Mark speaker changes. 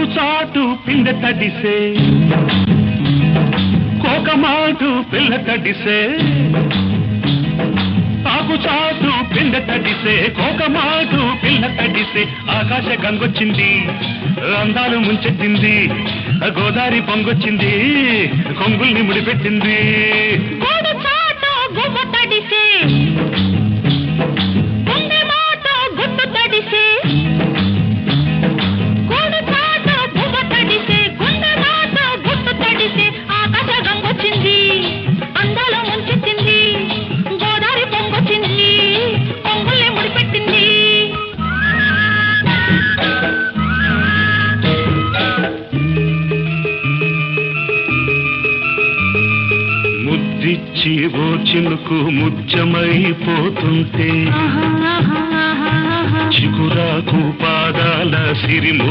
Speaker 1: ఆకు చాటు పిండ తడిసే కోకమాటు పిల్ల తడిసే ఆకు చాటు పిండ తడిసే కోకమాటు పిల్ల తడిసే ఆకాశ గంగొచ్చింది అందాలు ముంచెత్తింది గోదావరి పొంగొచ్చింది కొంగుల్ని ముడిపెట్టింది ముద్దిచ్చి ఓ చినుకు ముత్యమైపోతుంటే చిగురాకు పాదాల సిరిము